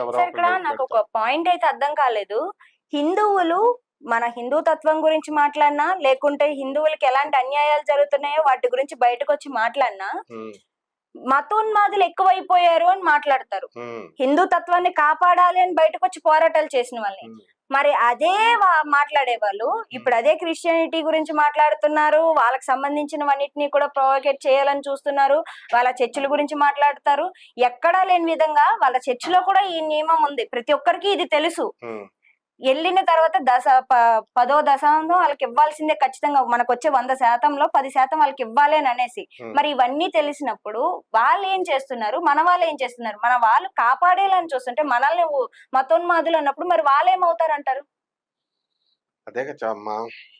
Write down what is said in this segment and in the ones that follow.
ఎవరో సార్ ఇక్కడ ఒకళ్ళు నాకు ఒక పెడతారు. పాయింట్ అయితే అర్థం కాలేదు. హిందువులు మన హిందూ తత్వం గురించి మాట్లాడినా, లేకుంటే హిందువులకి ఎలాంటి అన్యాయాలు జరుగుతున్నాయో వాటి గురించి బయటకొచ్చి మాట్లాడినా, హ్మ్. మతోన్మాదులు ఎక్కువైపోయారు అని మాట్లాడతారు. హ్మ్. హిందూ తత్వాన్ని కాపాడాలి అని బయటకొచ్చి పోరాటాలు చేసిన వాళ్ళని. హ్మ్. మరి అదే మాట్లాడే వాళ్ళు ఇప్పుడు అదే క్రిస్టియానిటీ గురించి మాట్లాడుతున్నారు. వాళ్ళకి సంబంధించినవన్నిటిని కూడా ప్రొవోకేట్ చేయాలని చూస్తున్నారు. వాళ్ళ చర్చిల గురించి మాట్లాడతారు. ఎక్కడా లేని విధంగా వాళ్ళ చర్చిలో కూడా ఈ నియమం ఉంది. ప్రతి ఒక్కరికి ఇది తెలుసు. హ్మ్. ఎళ్ళిన తర్వాత పదో దశాంశం వాళ్ళకి ఇవ్వాల్సిందే ఖచ్చితంగా. మనకొచ్చే 100%లో 10% వాళ్ళకి ఇవ్వాలి అని అనేసి. హ్మ్. మరి ఇవన్నీ తెలిసినప్పుడు వాళ్ళేం చేస్తున్నారు? మన వాళ్ళేం చేస్తున్నారు? మన వాళ్ళు కాపాడేయాలని చూస్తుంటే మనల్ని మతోన్మాదులు అన్నప్పుడు మరి వాళ్ళేమవుతారంటారు? అదే కదా అమ్మా.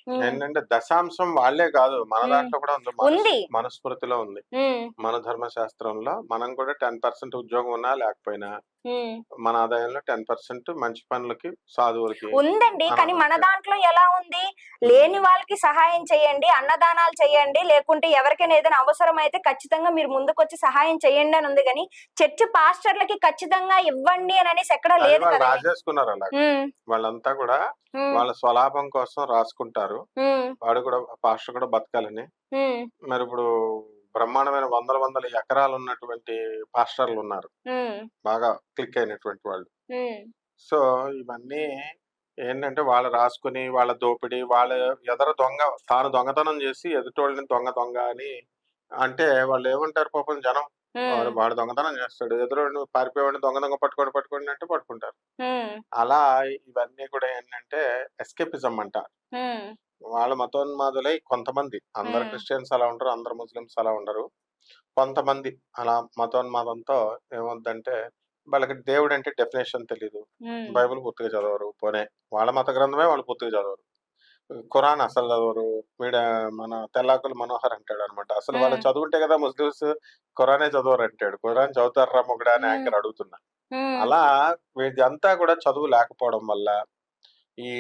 హ్మ్. ఏంటంటే దశాంశం వాళ్ళే కాదు. మన హ్మ్. దాంట్లో కూడా ఉంది. ఉంది. మనుస్మృతిలో ఉంది. హ్మ్. మన ధర్మశాస్త్రంలో మనం కూడా 10% ఉద్యోగం ఉన్నా లేకపోయినా హ్మ్. మన ఆదాయంలో 10% మంచి పనులకి, సాధువులకి, ఉందండి. కానీ మన అనాథలకి. దాంట్లో ఎలా ఉంది? లేని వాళ్ళకి సహాయం చేయండి, అన్నదానాలు చేయండి, లేకుంటే ఎవరికైనా ఏదైనా అవసరమైతే ఖచ్చితంగా మీరు ముందుకొచ్చి సహాయం చేయండి అని ఉంది గానీ, చర్చ్ పాస్టర్‌లకి ఖచ్చితంగా ఇవ్వండి అని అనేసి ఎక్కడా అది లేదు వాళ్ళు కదండీ. రాసేసుకున్నారు అలాగా. హ్మ్. వాళ్ళంతా కూడా హ్మ్. వాళ్ళ స్వలాభం కోసం రాసుకుంటారు. హ్మ్. వాడు కూడా పాస్టర్ కూడా బతకాలని. హ్మ్. మరిప్పుడు బ్రహ్మాండమైన వందల వందల ఎకరాలున్నటువంటి పాస్టర్లున్నారు. హ్మ్. బాగా క్లిక్ అయినటువంటి వాళ్ళు. హ్మ్. సో, ఇవన్నీ ఏంటంటే వాళ్ళు రాసుకొని, వాళ్ళ దోపిడీ, వాళ్ళ ఎదర దొంగ తాను దొంగతనం చేసి ఎదుటోళ్ళని దొంగ దొంగ అని అంటే వాళ్ళేమంటారు పాపం జనం. హ్మ్. వాడు దొంగతనం చేస్తాడు. ఎదురోడిని పారిపోయేవాడిని దొంగ దొంగ పట్టుకోండి, పట్టుకోండి అంటే పట్టుకుంటారు. హ్మ్. అలా ఇవన్నీ కూడా ఏంటంటే ఎస్కేపిజం అంటారు. హ్మ్. వాళ్ళ మతోన్మాదులై కొంతమంది, అందరు హ్మ్. క్రిస్టియన్స్ అలా ఉండరు. అందరు ముస్లిమ్స్ అలా ఉండరు. కొంతమంది అలా మతోన్మాదంతో ఏమవుద్దంటే వాళ్ళకి దేవుడంటే డెఫినిషన్ తెలీదు. హ్మ్. బైబిల్ పూర్తిగా చదవరు. పోనీ వాళ్ళ మత గ్రంథమే వాళ్ళు పూర్తిగా చదవరు. ఖురాన్ అసలు చదవరు. మన తెల్లాకులు మనోహర్ అంటాడనమాట. అసలు వాళ్ళు హ్మ్. చదువుంటే కదా ముస్లిమ్స్ ఖురానే చదవరంటాడు. ఖురాన్ చదువుతార్రా మొగుడా అని హ్మ్. యాంకర్ అడుగుతున్నా. హ్మ్. అలా వీళ్ళంతా కూడా చదువు లేకపోవడం వల్ల, ఈ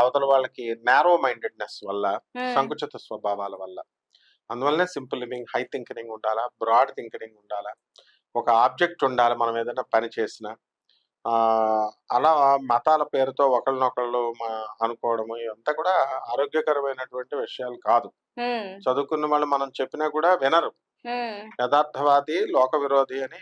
అవతల వాళ్ళకి నారో మైండెడ్‌నెస్ వల్ల, హ్మ్. సంకుచిత స్వభావాల వల్ల. అందువల్లనే సింపుల్ లివింగ్, హై థింకింగ్ ఉండాలా, బ్రాడ్ థింకింగ్ ఉండాలా. ఒక ఆబ్జెక్ట్ ఉండాలి మనం ఏదైనా పని చేసినా. అలా మతాల పేరుతో ఒకళ్ళనొకళ్ళు అనుకోవడము ఇవంతా కూడా ఆరోగ్యకరమైనటువంటి విషయాలు కాదు. హ్మ్. చదువుకున్న వాళ్ళు మనం చెప్పినా కూడా వినరు. హ్మ్. యథార్థవాది, లోక విరోధి అని